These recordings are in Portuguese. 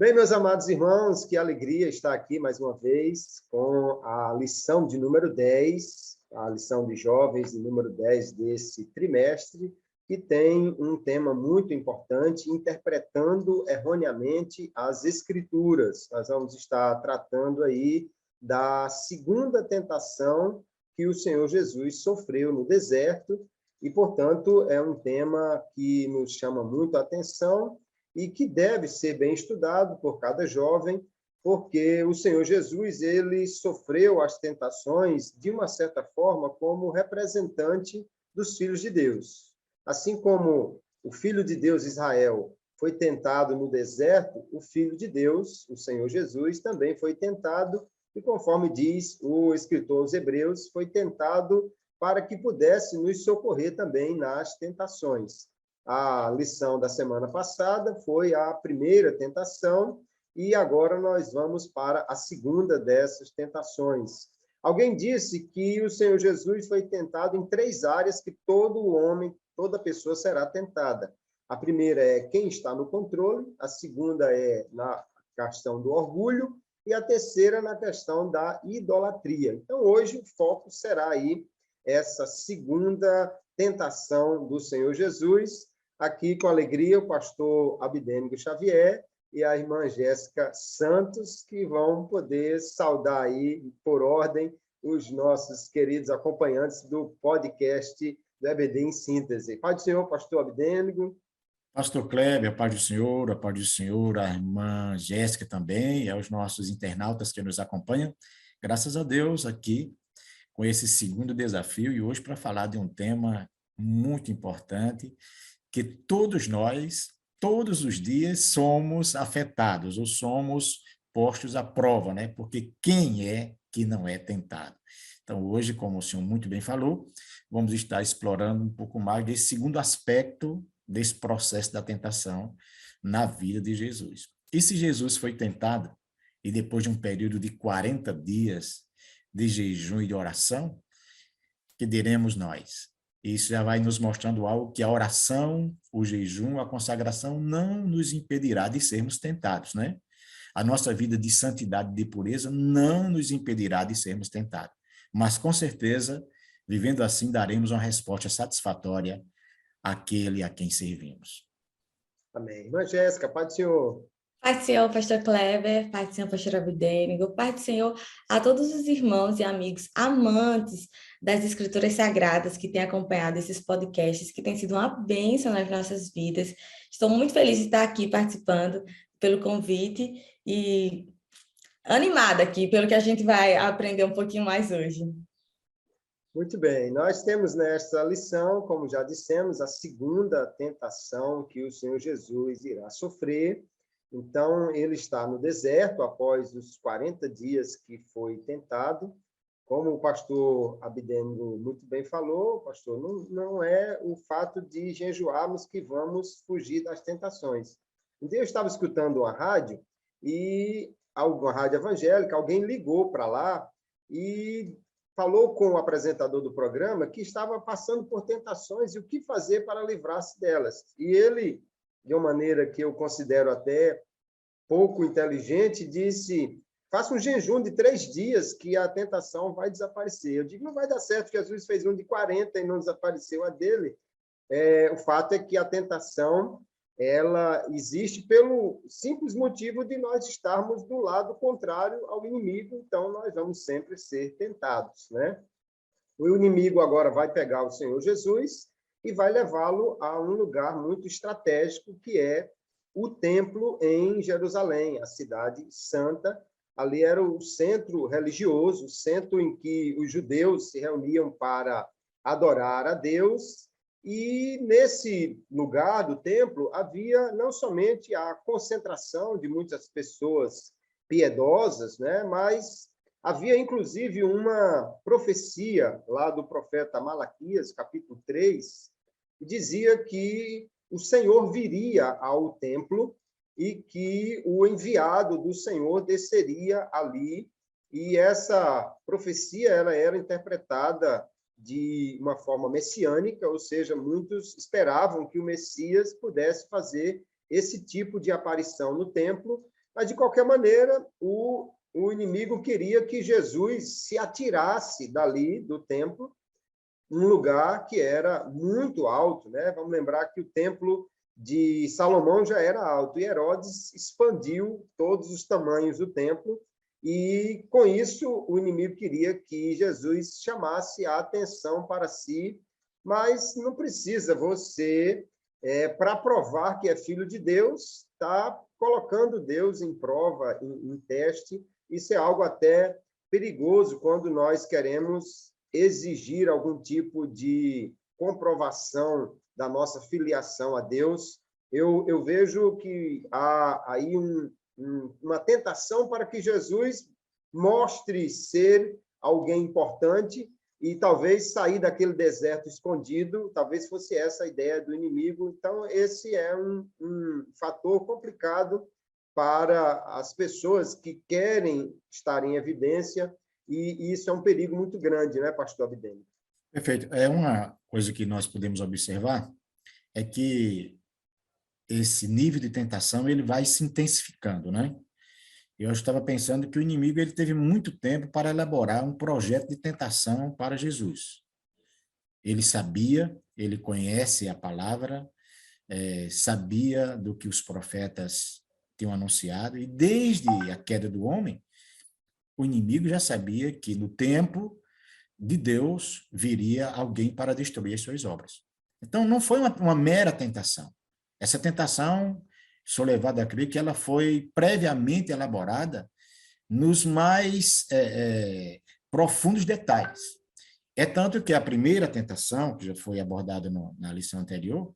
Bem, meus amados irmãos, que alegria estar aqui mais uma vez com a lição de número 10, a lição de jovens de número 10 desse trimestre, que tem um tema muito importante, interpretando erroneamente as Escrituras. Nós vamos estar tratando aí da segunda tentação que o Senhor Jesus sofreu no deserto, e, portanto, é um tema que nos chama muito a atenção e que deve ser bem estudado por cada jovem, porque o Senhor Jesus, ele sofreu as tentações, de uma certa forma, como representante dos filhos de Deus. Assim como o Filho de Deus, Israel, foi tentado no deserto, o Filho de Deus, o Senhor Jesus, também foi tentado, e conforme diz o escritor aos Hebreus, foi tentado para que pudesse nos socorrer também nas tentações. A lição da semana passada foi a primeira tentação e agora nós vamos para a segunda dessas tentações. Alguém disse que o Senhor Jesus foi tentado em 3 áreas que todo homem, toda pessoa será tentada. A primeira é quem está no controle, a segunda é na questão do orgulho e a terceira na questão da idolatria. Então, hoje o foco será aí essa segunda tentação do Senhor Jesus. Aqui, com alegria, o pastor Abdênigo Xavier e a irmã Jéssica Santos, que vão poder saudar aí, por ordem, os nossos queridos acompanhantes do podcast do EBD em Síntese. Pai do Senhor, pastor Abdênigo. Pastor Kleber, a paz do Senhor, a irmã Jéssica também, e aos nossos internautas que nos acompanham. Graças a Deus, aqui, com esse segundo desafio, e hoje para falar de um tema muito importante, que todos nós, todos os dias, somos afetados ou somos postos à prova, né? Porque quem é que não é tentado? Então, hoje, como o senhor muito bem falou, vamos estar explorando um pouco mais desse segundo aspecto desse processo da tentação na vida de Jesus. E se Jesus foi tentado, e depois de um período de 40 dias de jejum e de oração, que diremos nós? Isso já vai nos mostrando algo que a oração, o jejum, a consagração não nos impedirá de sermos tentados, né? A nossa vida de santidade e de pureza não nos impedirá de sermos tentados. Mas, com certeza, vivendo assim, daremos uma resposta satisfatória àquele a quem servimos. Amém. Irmã Jéssica, Pai do Senhor. Pai do Senhor, pastor Kleber, Pai do Senhor, pastor Abdênigo, Pai do Senhor a todos os irmãos e amigos amantes das Escrituras Sagradas que têm acompanhado esses podcasts, que têm sido uma bênção nas nossas vidas. Estou muito feliz de estar aqui participando pelo convite e animada aqui pelo que a gente vai aprender um pouquinho mais hoje. Muito bem, nós temos nesta lição, como já dissemos, a segunda tentação que o Senhor Jesus irá sofrer. Então, ele está no deserto após os 40 dias que foi tentado. Como o pastor Abdênigo muito bem falou, pastor, não é o fato de jejuarmos que vamos fugir das tentações. Então, eu estava escutando uma rádio, uma rádio evangélica, alguém ligou para lá e falou com o apresentador do programa que estava passando por tentações e o que fazer para livrar-se delas. E ele, de uma maneira que eu considero até pouco inteligente, disse, faça um jejum de 3 dias que a tentação vai desaparecer. Eu digo, não vai dar certo, porque Jesus fez um de 40 e não desapareceu a dele. O fato é que a tentação ela existe pelo simples motivo de nós estarmos do lado contrário ao inimigo, então nós vamos sempre ser tentados, né? O inimigo agora vai pegar o Senhor Jesus e vai levá-lo a um lugar muito estratégico, que é o templo em Jerusalém, a cidade santa. Ali era o centro religioso, o centro em que os judeus se reuniam para adorar a Deus. E nesse lugar do templo havia não somente a concentração de muitas pessoas piedosas, né, mas havia inclusive uma profecia lá do profeta Malaquias, capítulo 3, que dizia que o Senhor viria ao templo e que o enviado do Senhor desceria ali. E essa profecia ela era interpretada de uma forma messiânica, ou seja, muitos esperavam que o Messias pudesse fazer esse tipo de aparição no templo Mas, de qualquer maneira, o inimigo queria que Jesus se atirasse dali do templo, um lugar que era muito alto, né? Vamos lembrar que o templo de Salomão já era alto, e Herodes expandiu todos os tamanhos do templo, e com isso o inimigo queria que Jesus chamasse a atenção para si, mas não precisa você, para provar que é filho de Deus, está colocando Deus em prova, em teste. Isso é algo até perigoso quando nós queremos exigir algum tipo de comprovação da nossa filiação a Deus. Eu vejo que há aí uma tentação para que Jesus mostre ser alguém importante e talvez sair daquele deserto escondido, talvez fosse essa a ideia do inimigo. Então, esse é um fator complicado para as pessoas que querem estar em evidência, e isso é um perigo muito grande, né, pastor Abdênio? Perfeito. É uma coisa que nós podemos observar, é que esse nível de tentação ele vai se intensificando, né? Eu estava pensando que o inimigo ele teve muito tempo para elaborar um projeto de tentação para Jesus. Ele sabia, ele conhece a palavra, sabia do que os profetas tinham anunciado, e desde a queda do homem, o inimigo já sabia que no tempo de Deus viria alguém para destruir as suas obras. Então, não foi uma mera tentação. Essa tentação, sou levado a crer que ela foi previamente elaborada nos mais profundos detalhes. É tanto que a primeira tentação, que já foi abordada na lição anterior,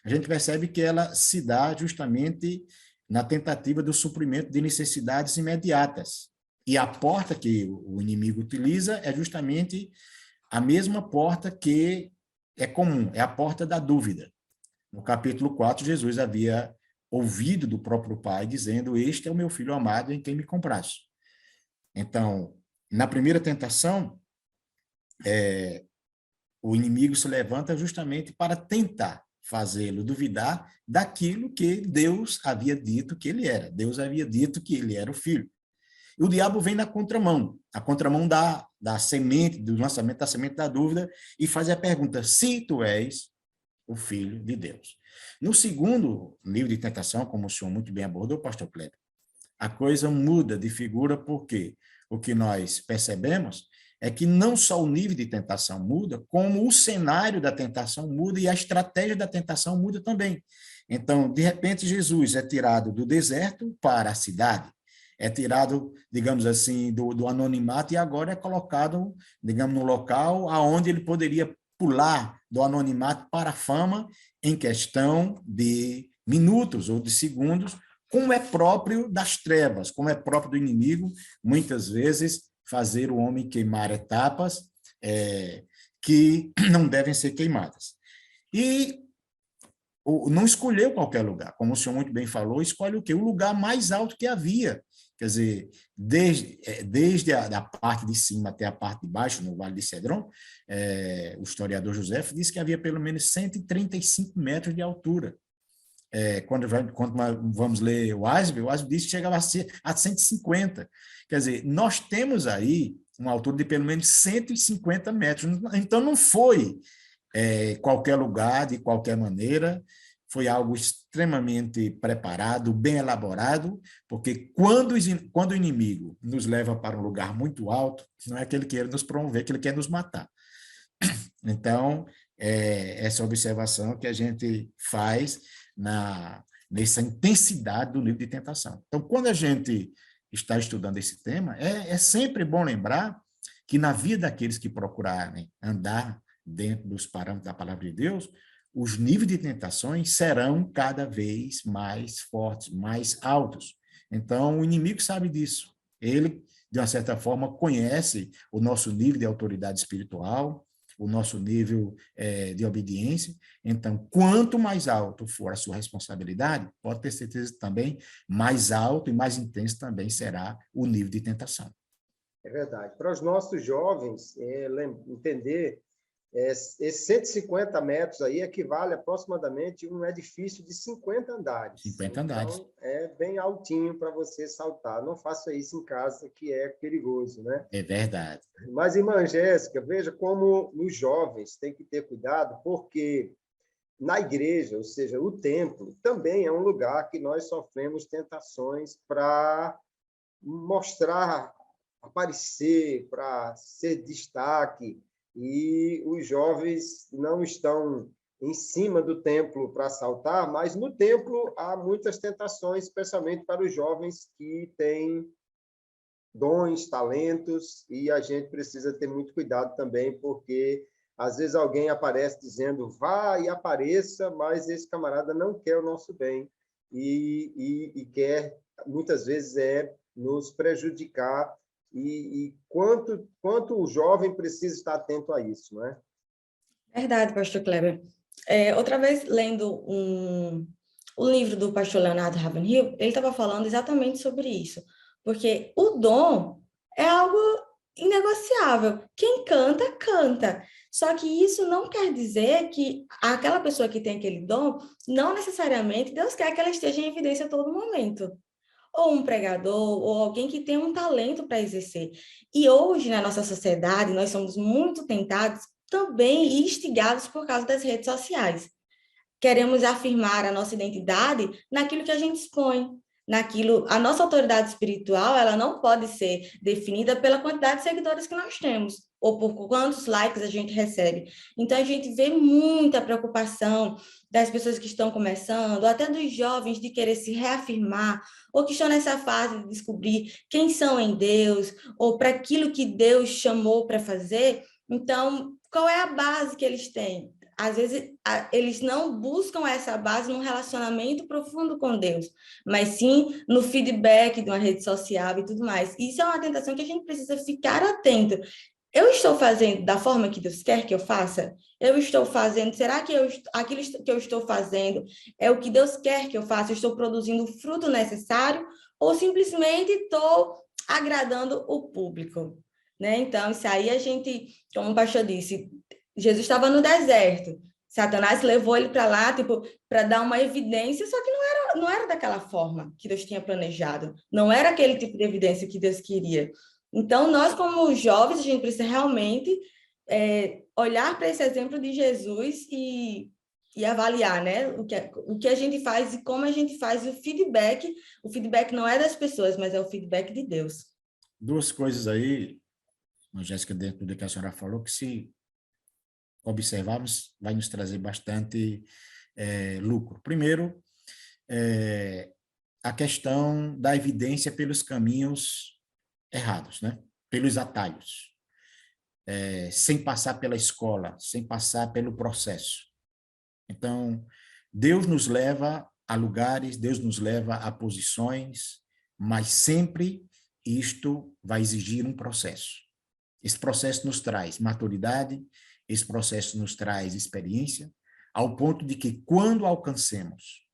a gente percebe que ela se dá justamente na tentativa do suprimento de necessidades imediatas. E a porta que o inimigo utiliza é justamente a mesma porta que é comum, é a porta da dúvida. No capítulo 4, Jesus havia ouvido do próprio Pai dizendo: "Este é o meu filho amado em quem me compraste". Então, na primeira tentação, o inimigo se levanta justamente para tentar fazê-lo duvidar daquilo que Deus havia dito que ele era. Deus havia dito que ele era o filho. E o diabo vem na contramão, a contramão da semente, do lançamento da semente da dúvida, e faz a pergunta: se tu és o filho de Deus. No segundo nível de tentação, como o senhor muito bem abordou, pastor Kleber, a coisa muda de figura, porque o que nós percebemos é que não só o nível de tentação muda, como o cenário da tentação muda e a estratégia da tentação muda também. Então, de repente, Jesus é tirado do deserto para a cidade, é tirado, digamos assim, do anonimato e agora é colocado, digamos, no local aonde ele poderia pular do anonimato para a fama em questão de minutos ou de segundos, como é próprio das trevas, como é próprio do inimigo, muitas vezes fazer o homem queimar etapas que não devem ser queimadas. E não escolheu qualquer lugar, como o senhor muito bem falou, escolhe o quê? O lugar mais alto que havia. Quer dizer, desde a parte de cima até a parte de baixo, no Vale de Cedron, o historiador José disse que havia pelo menos 135 metros de altura. Quando vamos ler o Asbe disse que chegava a 150. Quer dizer, nós temos aí uma altura de pelo menos 150 metros. Então, não foi qualquer lugar, de qualquer maneira, foi algo extremamente preparado, bem elaborado, porque quando o inimigo nos leva para um lugar muito alto, não é que ele queira nos promover, que ele quer nos matar. Então, essa observação que a gente faz nessa intensidade do nível de tentação. Então, quando a gente está estudando esse tema, é sempre bom lembrar que na vida daqueles que procurarem andar dentro dos parâmetros da palavra de Deus, os níveis de tentações serão cada vez mais fortes, mais altos. Então, o inimigo sabe disso. Ele, de uma certa forma, conhece o nosso nível de autoridade espiritual, o nosso nível de obediência. Então, quanto mais alto for a sua responsabilidade, pode ter certeza também, mais alto e mais intenso também será o nível de tentação. É verdade. Para os nossos jovens, entender Esses 150 metros aí equivale aproximadamente a um edifício de 50 andares. 50 andares. Então, é bem altinho para você saltar. Não faça isso em casa, que é perigoso, né? É verdade. Mas, irmã Jéssica, veja como os jovens têm que ter cuidado, porque na igreja, ou seja, o templo, também é um lugar que nós sofremos tentações para mostrar, aparecer, para ser destaque, e os jovens não estão em cima do templo para saltar, mas no templo há muitas tentações, especialmente para os jovens que têm dons, talentos, e a gente precisa ter muito cuidado também, porque às vezes alguém aparece dizendo vá e apareça, mas esse camarada não quer o nosso bem e quer, muitas vezes, nos prejudicar. E quanto o jovem precisa estar atento a isso, não é? Verdade, pastor Kleber. Outra vez, lendo o livro do pastor Leonardo Ravenhill, ele estava falando exatamente sobre isso. Porque o dom é algo inegociável. Quem canta, canta. Só que isso não quer dizer que aquela pessoa que tem aquele dom, não necessariamente Deus quer que ela esteja em evidência a todo momento. Ou um pregador, ou alguém que tem um talento para exercer. E hoje, na nossa sociedade, nós somos muito tentados também e instigados por causa das redes sociais. Queremos afirmar a nossa identidade naquilo que a gente expõe, naquilo. A nossa autoridade espiritual, ela não pode ser definida pela quantidade de seguidores que nós temos, ou por quantos likes a gente recebe. Então, a gente vê muita preocupação das pessoas que estão começando, até dos jovens de querer se reafirmar, ou que estão nessa fase de descobrir quem são em Deus, ou para aquilo que Deus chamou para fazer. Então, qual é a base que eles têm? Às vezes, eles não buscam essa base num relacionamento profundo com Deus, mas sim no feedback de uma rede social e tudo mais. Isso é uma tentação que a gente precisa ficar atento. Eu estou fazendo da forma que Deus quer que eu faça? Eu estou fazendo, será que aquilo que eu estou fazendo é o que Deus quer que eu faça? Eu estou produzindo o fruto necessário ou simplesmente estou agradando o público? Né? Então, isso aí a gente, como o pastor disse, Jesus estava no deserto. Satanás levou ele para lá, tipo, para dar uma evidência, só que não era daquela forma que Deus tinha planejado. Não era aquele tipo de evidência que Deus queria. Então, nós, como jovens, a gente precisa realmente olhar para esse exemplo de Jesus e avaliar, né? O que a gente faz e como a gente faz o feedback. O feedback não é das pessoas, mas é o feedback de Deus. Duas coisas aí, Jéssica, dentro do que a senhora falou, que se observarmos, vai nos trazer bastante lucro. Primeiro, a questão da evidência pelos caminhos errados, né? Pelos atalhos, sem passar pela escola, sem passar pelo processo. Então, Deus nos leva a lugares, Deus nos leva a posições, mas sempre isto vai exigir um processo. Esse processo nos traz maturidade, esse processo nos traz experiência, ao ponto de que, quando alcancemos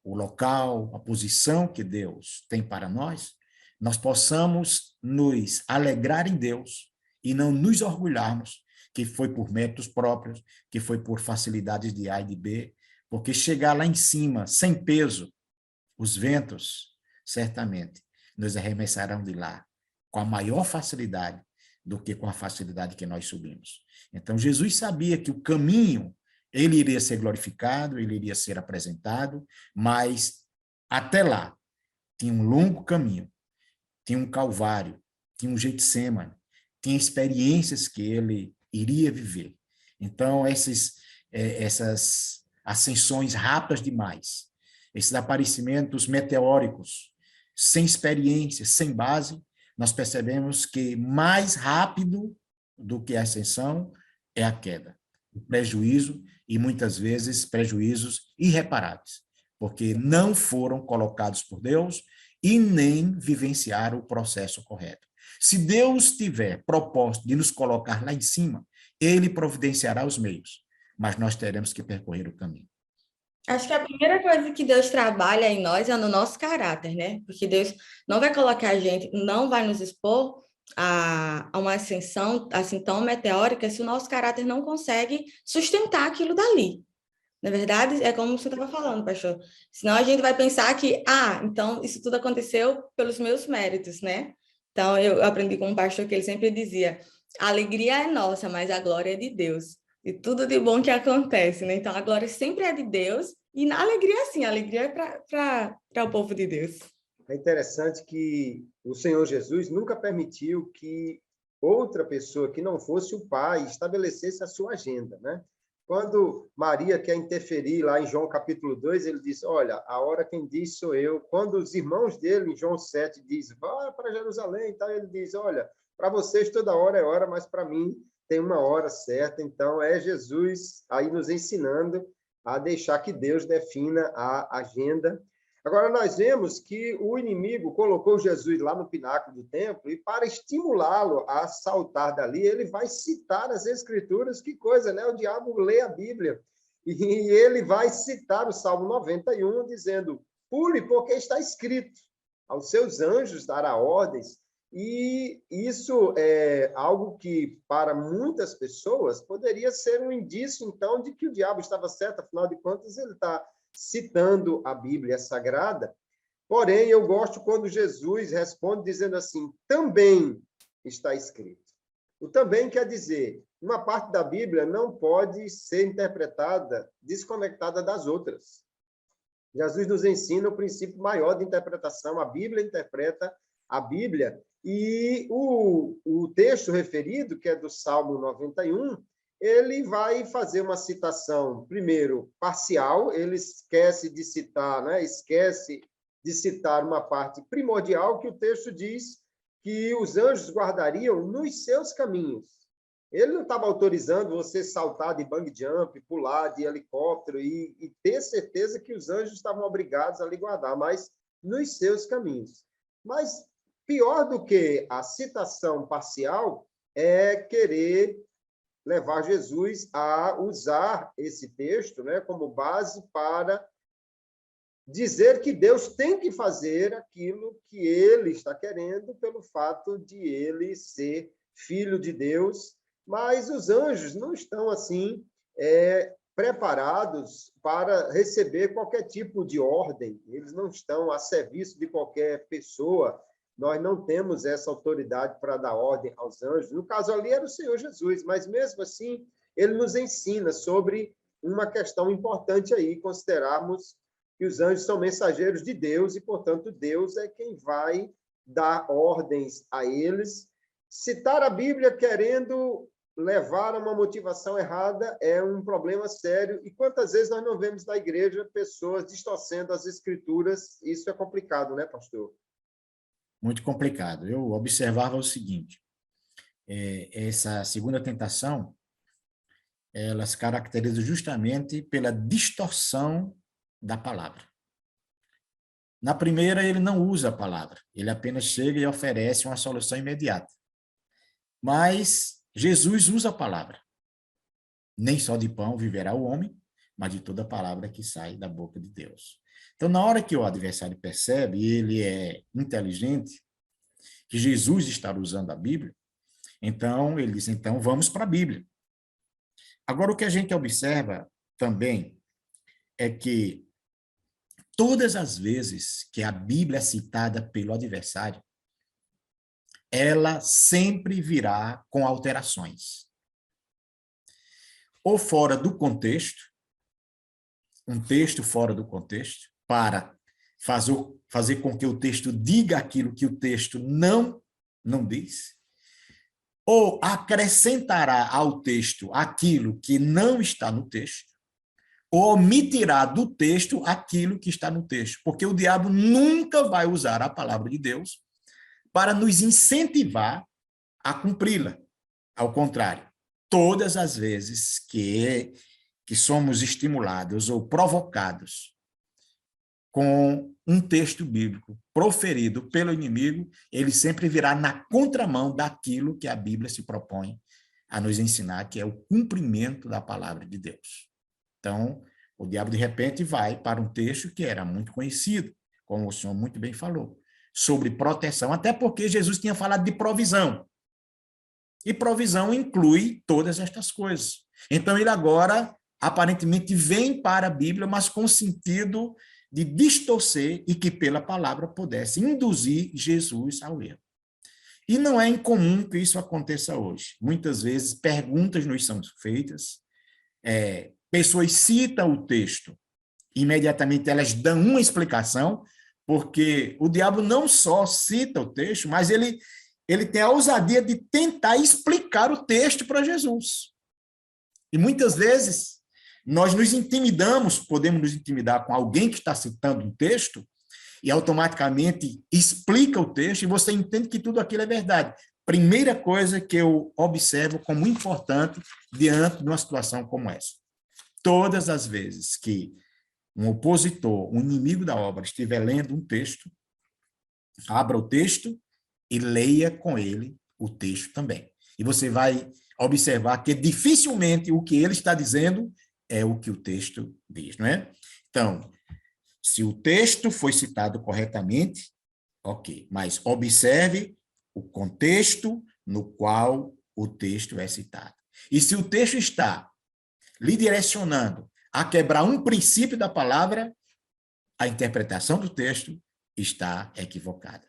o local, a posição que Deus tem para nós, nós possamos nos alegrar em Deus e não nos orgulharmos que foi por méritos próprios, que foi por facilidades de A e de B, porque chegar lá em cima, sem peso, os ventos, certamente, nos arremessarão de lá com a maior facilidade do que com a facilidade que nós subimos. Então, Jesus sabia que o caminho, ele iria ser glorificado, ele iria ser apresentado, mas até lá tinha um longo caminho, tinha um calvário, tinha um Getsemane, tinha experiências que ele iria viver. Então, essas ascensões rápidas demais, esses aparecimentos meteóricos, sem experiência, sem base, nós percebemos que mais rápido do que a ascensão é a queda, o prejuízo, e muitas vezes prejuízos irreparáveis, porque não foram colocados por Deus e nem vivenciaram o processo correto. Se Deus tiver propósito de nos colocar lá em cima, ele providenciará os meios, mas nós teremos que percorrer o caminho. Acho que a primeira coisa que Deus trabalha em nós é no nosso caráter, né? Porque Deus não vai colocar a gente, não vai nos expor a uma ascensão assim tão meteórica se o nosso caráter não consegue sustentar aquilo dali. Na verdade, é como você estava falando, pastor. Senão a gente vai pensar que, então isso tudo aconteceu pelos meus méritos, né? Então eu aprendi com um pastor que ele sempre dizia: a alegria é nossa, mas a glória é de Deus. E tudo de bom que acontece, né? Então a glória sempre é de Deus e na alegria, sim, a alegria é para o povo de Deus. É interessante que o Senhor Jesus nunca permitiu que outra pessoa que não fosse o Pai estabelecesse a sua agenda, né? Quando Maria quer interferir lá em João capítulo 2, ele diz, olha, a hora quem diz sou eu. Quando os irmãos dele, em João 7, diz, vá para Jerusalém, então ele diz, olha, para vocês toda hora é hora, mas para mim tem uma hora certa. Então é Jesus aí nos ensinando a deixar que Deus defina a agenda. Agora, nós vemos que o inimigo colocou Jesus lá no pináculo do templo e, para estimulá-lo a saltar dali, ele vai citar as Escrituras. Que coisa, né? O diabo lê a Bíblia e ele vai citar o Salmo 91, dizendo, pule, porque está escrito, aos seus anjos dará ordens. E isso é algo que, para muitas pessoas, poderia ser um indício, então, de que o diabo estava certo. Afinal de contas, ele está citando a Bíblia Sagrada. Porém, eu gosto quando Jesus responde dizendo assim, também está escrito. O também quer dizer, uma parte da Bíblia não pode ser interpretada desconectada das outras. Jesus nos ensina o princípio maior de interpretação. A Bíblia interpreta a Bíblia. E o texto referido, que é do Salmo 91, ele vai fazer uma citação, primeiro, parcial, ele esquece de citar uma parte primordial, que o texto diz que os anjos guardariam nos seus caminhos. Ele não estava autorizando você saltar de bungee jump, pular de helicóptero e ter certeza que os anjos estavam obrigados a lhe guardar, mas nos seus caminhos. Mas pior do que a citação parcial é querer levar Jesus a usar esse texto, né, como base para dizer que Deus tem que fazer aquilo que ele está querendo pelo fato de ele ser filho de Deus, mas os anjos não estão assim preparados para receber qualquer tipo de ordem, eles não estão a serviço de qualquer pessoa. Nós não temos essa autoridade para dar ordem aos anjos. No caso ali era o Senhor Jesus, mas mesmo assim ele nos ensina sobre uma questão importante aí, considerarmos que os anjos são mensageiros de Deus e, portanto, Deus é quem vai dar ordens a eles. Citar a Bíblia querendo levar a uma motivação errada é um problema sério. E quantas vezes nós não vemos na igreja pessoas distorcendo as Escrituras? Isso é complicado, né, pastor? Muito complicado. Eu observava o seguinte, essa segunda tentação, ela se caracteriza justamente pela distorção da palavra. Na primeira, ele não usa a palavra, ele apenas chega e oferece uma solução imediata. Mas Jesus usa a palavra. Nem só de pão viverá o homem, mas de toda palavra que sai da boca de Deus. Então, na hora que o adversário percebe, e ele é inteligente, que Jesus está usando a Bíblia, então ele diz, então vamos para a Bíblia. Agora, o que a gente observa também é que todas as vezes que a Bíblia é citada pelo adversário, ela sempre virá com alterações. Ou fora do contexto, um texto fora do contexto, para fazer com que o texto diga aquilo que o texto não diz, ou acrescentará ao texto aquilo que não está no texto, ou omitirá do texto aquilo que está no texto, porque o diabo nunca vai usar a palavra de Deus para nos incentivar a cumpri-la. Ao contrário, todas as vezes que somos estimulados ou provocados com um texto bíblico proferido pelo inimigo, ele sempre virá na contramão daquilo que a Bíblia se propõe a nos ensinar, que é o cumprimento da palavra de Deus. Então, o diabo, de repente, vai para um texto que era muito conhecido, como o senhor muito bem falou. sobre proteção, até porque Jesus tinha falado de provisão. E provisão inclui todas estas coisas. Então, ele agora, aparentemente, vem para a Bíblia, mas com o sentido de distorcer e que pela palavra pudesse induzir Jesus ao erro. E não é incomum que isso aconteça hoje. Muitas vezes, perguntas nos são feitas, pessoas citam o texto, imediatamente elas dão uma explicação, porque o diabo não só cita o texto, mas ele tem a ousadia de tentar explicar o texto para Jesus. E muitas vezes nós nos intimidamos, podemos nos intimidar com alguém que está citando um texto e automaticamente explica o texto e você entende que tudo aquilo é verdade. Primeira coisa que eu observo como importante diante de uma situação como essa. Todas as vezes que um opositor, um inimigo da obra estiver lendo um texto, abra o texto e leia com ele o texto também. E você vai observar que dificilmente o que ele está dizendo é o que o texto diz, não é? Então, se o texto foi citado corretamente, ok, mas observe o contexto no qual o texto é citado. E se o texto está lhe direcionando a quebrar um princípio da palavra, a interpretação do texto está equivocada.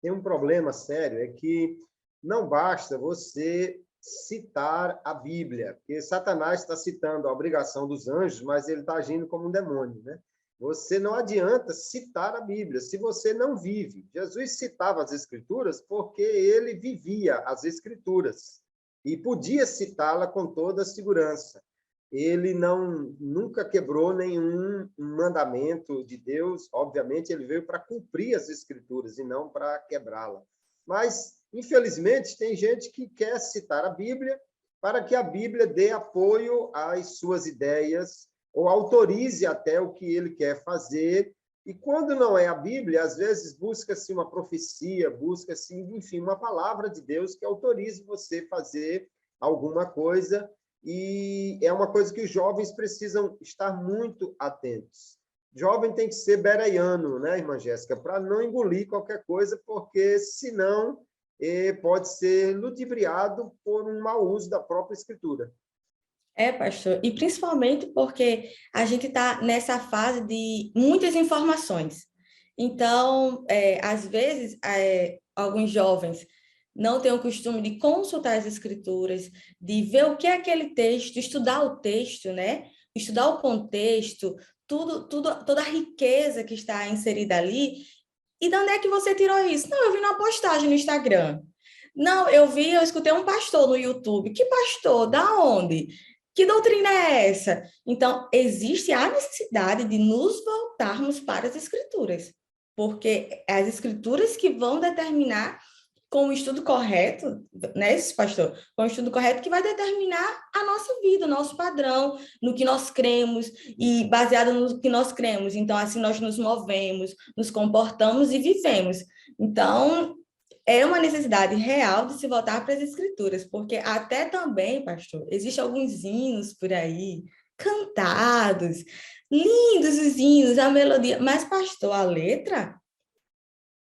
Tem um problema sério, é que não basta você citar a Bíblia, porque Satanás está citando a obrigação dos anjos, mas ele está agindo como um demônio, né? Você não adianta citar a Bíblia se você não vive. Jesus citava as Escrituras porque ele vivia as Escrituras e podia citá-la com toda a segurança. Ele nunca quebrou nenhum mandamento de Deus. Obviamente, ele veio para cumprir as Escrituras e não para quebrá-la. Mas, infelizmente, tem gente que quer citar a Bíblia para que a Bíblia dê apoio às suas ideias ou autorize até o que ele quer fazer. E quando não é a Bíblia, às vezes busca-se uma profecia, busca-se, enfim, uma palavra de Deus que autorize você a fazer alguma coisa. E é uma coisa que os jovens precisam estar muito atentos. Jovem tem que ser bereiano, né, irmã Jéssica, para não engolir qualquer coisa, porque senão pode ser ludibriado por um mau uso da própria Escritura. Pastor, e principalmente porque a gente está nessa fase de muitas informações. Então, às vezes, alguns jovens não têm o costume de consultar as escrituras, de ver o que é aquele texto, estudar o texto, né? Estudar o contexto, toda a riqueza que está inserida ali. E de onde é que você tirou isso? Não, eu vi numa postagem no Instagram. Não, eu escutei um pastor no YouTube. Que pastor? Da onde? Que doutrina é essa? Então, existe a necessidade de nos voltarmos para as escrituras, porque é as escrituras que vão determinar, com o estudo correto, né, pastor? Com o estudo correto que vai determinar a nossa vida, o nosso padrão, no que nós cremos, e baseado no que nós cremos. Então, assim, nós nos movemos, nos comportamos e vivemos. Então, é uma necessidade real de se voltar para as escrituras, porque até também, pastor, existem alguns hinos por aí, cantados, lindos os hinos, a melodia, mas, pastor, a letra,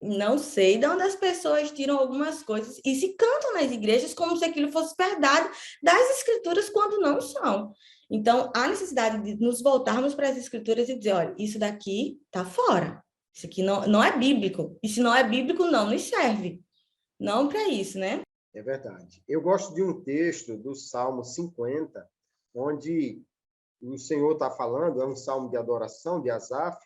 não sei de onde as pessoas tiram algumas coisas e se cantam nas igrejas como se aquilo fosse verdade das escrituras, quando não são. Então, há necessidade de nos voltarmos para as escrituras e dizer, olha, isso daqui está fora, isso aqui não é bíblico, e se não é bíblico, não nos serve. Não para isso, né? É verdade. Eu gosto de um texto do Salmo 50, onde o Senhor está falando, é um salmo de adoração, de Asaf,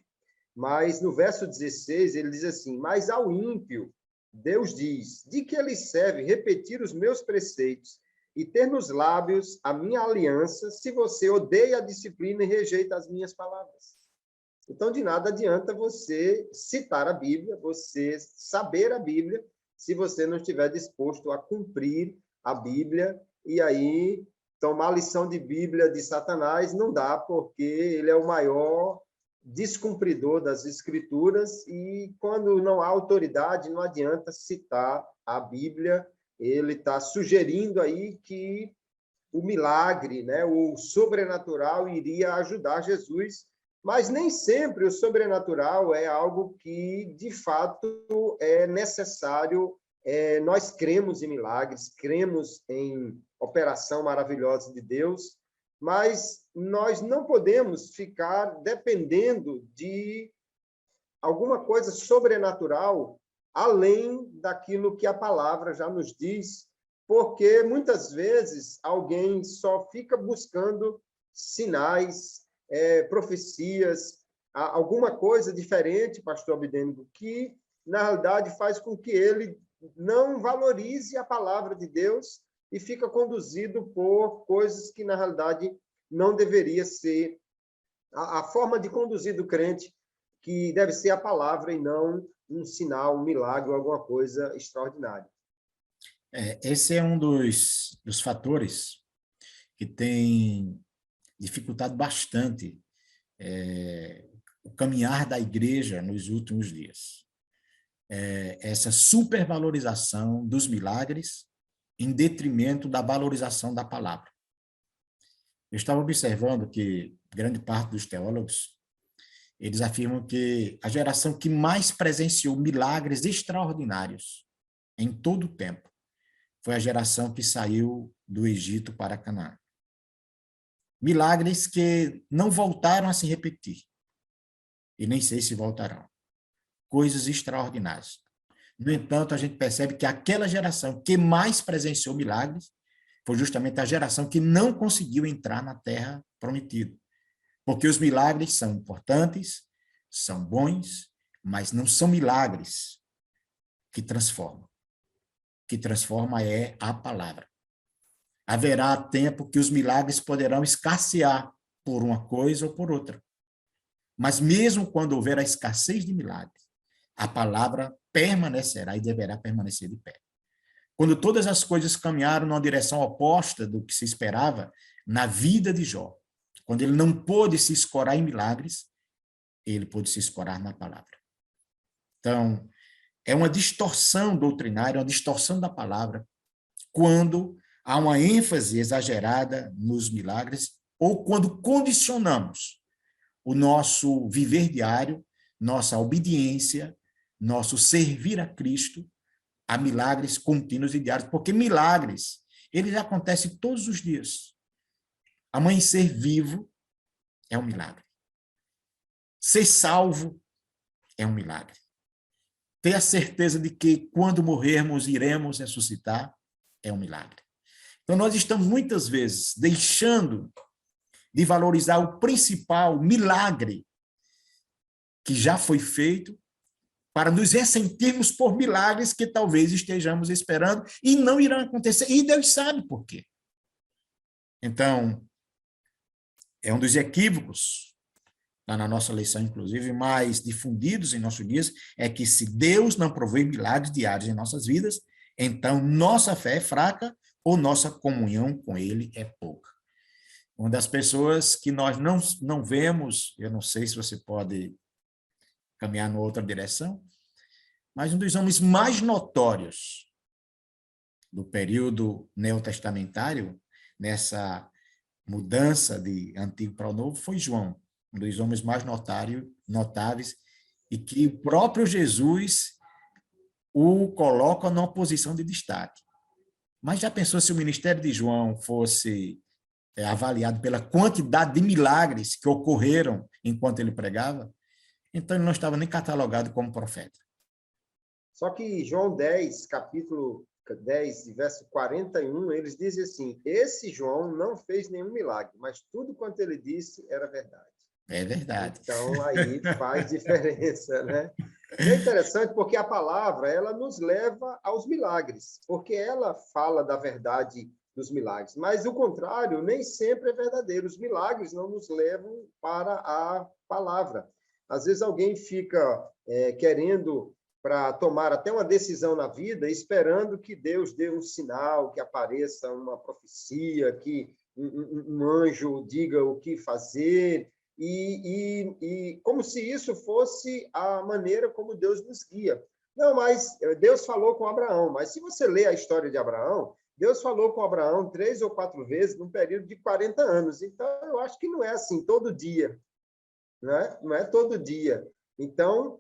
mas no verso 16 ele diz assim, mas ao ímpio, Deus diz, de que ele serve repetir os meus preceitos e ter nos lábios a minha aliança, se você odeia a disciplina e rejeita as minhas palavras. Então, de nada adianta você citar a Bíblia, você saber a Bíblia, se você não estiver disposto a cumprir a Bíblia, e aí tomar lição de Bíblia de Satanás não dá, porque ele é o maior descumpridor das Escrituras, e quando não há autoridade, não adianta citar a Bíblia, ele está sugerindo aí que o milagre, né, o sobrenatural iria ajudar Jesus, Mas nem sempre o sobrenatural é algo que, de fato, é necessário. Nós cremos em milagres, cremos em operação maravilhosa de Deus, mas nós não podemos ficar dependendo de alguma coisa sobrenatural além daquilo que a palavra já nos diz, porque muitas vezes alguém só fica buscando sinais, profecias, alguma coisa diferente, pastor Abidênigo, que, na realidade, faz com que ele não valorize a palavra de Deus e fica conduzido por coisas que, na realidade, não deveria ser a forma de conduzir do crente, que deve ser a palavra e não um sinal, um milagre ou alguma coisa extraordinária. Esse é um dos fatores que tem dificultado bastante o caminhar da igreja nos últimos dias. Essa supervalorização dos milagres em detrimento da valorização da palavra. Eu estava observando que grande parte dos teólogos, eles afirmam que a geração que mais presenciou milagres extraordinários em todo o tempo foi a geração que saiu do Egito para Canaã. Milagres que não voltaram a se repetir. E nem sei se voltarão. Coisas extraordinárias. No entanto, a gente percebe que aquela geração que mais presenciou milagres foi justamente a geração que não conseguiu entrar na terra prometida. Porque os milagres são importantes, são bons, mas não são milagres que transformam. O que transforma é a palavra. Haverá tempo que os milagres poderão escassear por uma coisa ou por outra. Mas mesmo quando houver a escassez de milagres, a palavra permanecerá e deverá permanecer de pé. Quando todas as coisas caminharam numa direção oposta do que se esperava na vida de Jó, quando ele não pôde se escorar em milagres, ele pôde se escorar na palavra. Então, é uma distorção doutrinária, uma distorção da palavra, quando há uma ênfase exagerada nos milagres ou quando condicionamos o nosso viver diário, nossa obediência, nosso servir a Cristo a milagres contínuos e diários, porque milagres, eles acontecem todos os dias. Amanhecer vivo é um milagre. Ser salvo é um milagre. Ter a certeza de que quando morrermos iremos ressuscitar é um milagre. Então nós estamos muitas vezes deixando de valorizar o principal milagre que já foi feito para nos ressentirmos por milagres que talvez estejamos esperando e não irão acontecer. E Deus sabe por quê. Então, é um dos equívocos, lá na nossa lição, inclusive, mais difundidos em nossos dias, é que se Deus não provê milagres diários em nossas vidas, então nossa fé é fraca ou nossa comunhão com Ele é pouca. Uma das pessoas que nós não vemos, eu não sei se você pode caminhar em outra direção, mas um dos homens mais notórios do período neotestamentário, nessa mudança de Antigo para o Novo, foi João, um dos homens mais notáveis, e que o próprio Jesus o coloca numa posição de destaque. Mas já pensou se o ministério de João fosse avaliado pela quantidade de milagres que ocorreram enquanto ele pregava? Então ele não estava nem catalogado como profeta. Só que João 10, capítulo 10, verso 41, eles dizem assim, esse João não fez nenhum milagre, mas tudo quanto ele disse era verdade. É verdade. Então, aí faz diferença, né? E é interessante porque a palavra, ela nos leva aos milagres, porque ela fala da verdade dos milagres, mas o contrário nem sempre é verdadeiro. Os milagres não nos levam para a palavra. Às vezes alguém fica querendo para tomar até uma decisão na vida, esperando que Deus dê um sinal, que apareça uma profecia, que um anjo diga o que fazer, e como se isso fosse a maneira como Deus nos guia. Não, mas Deus falou com Abraão, mas se você ler a história de Abraão, Deus falou com Abraão 3 ou 4 vezes num período de 40 anos, então eu acho que não é assim todo dia. né? Não é todo dia. Então,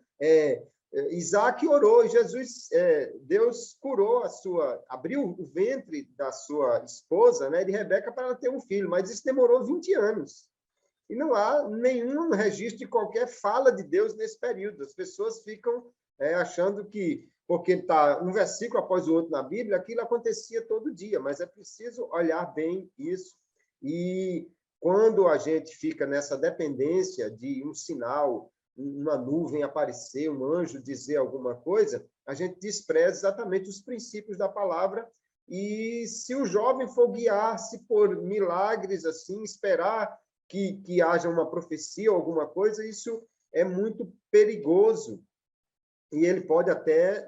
Isaac orou, Jesus, Deus curou abriu o ventre da sua esposa, né, de Rebeca, para ela ter um filho, mas isso demorou 20 anos. E não há nenhum registro de qualquer fala de Deus nesse período. As pessoas ficam achando que, porque está um versículo após o outro na Bíblia, aquilo acontecia todo dia, mas é preciso olhar bem isso. E quando a gente fica nessa dependência de um sinal, uma nuvem aparecer, um anjo dizer alguma coisa, a gente despreza exatamente os princípios da palavra. E se o jovem for guiar-se por milagres, assim, esperar que haja uma profecia ou alguma coisa, isso é muito perigoso. E ele pode até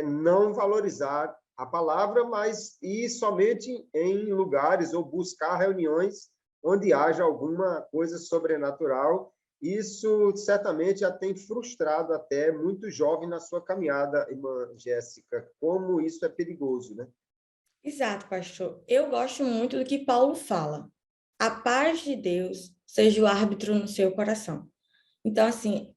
não valorizar a palavra, mas ir somente em lugares ou buscar reuniões onde haja alguma coisa sobrenatural. Isso certamente já tem frustrado até muito jovem na sua caminhada, irmã Jéssica. Como isso é perigoso, né? Exato, pastor. Eu gosto muito do que Paulo fala. A paz de Deus seja o árbitro no seu coração. Então, assim,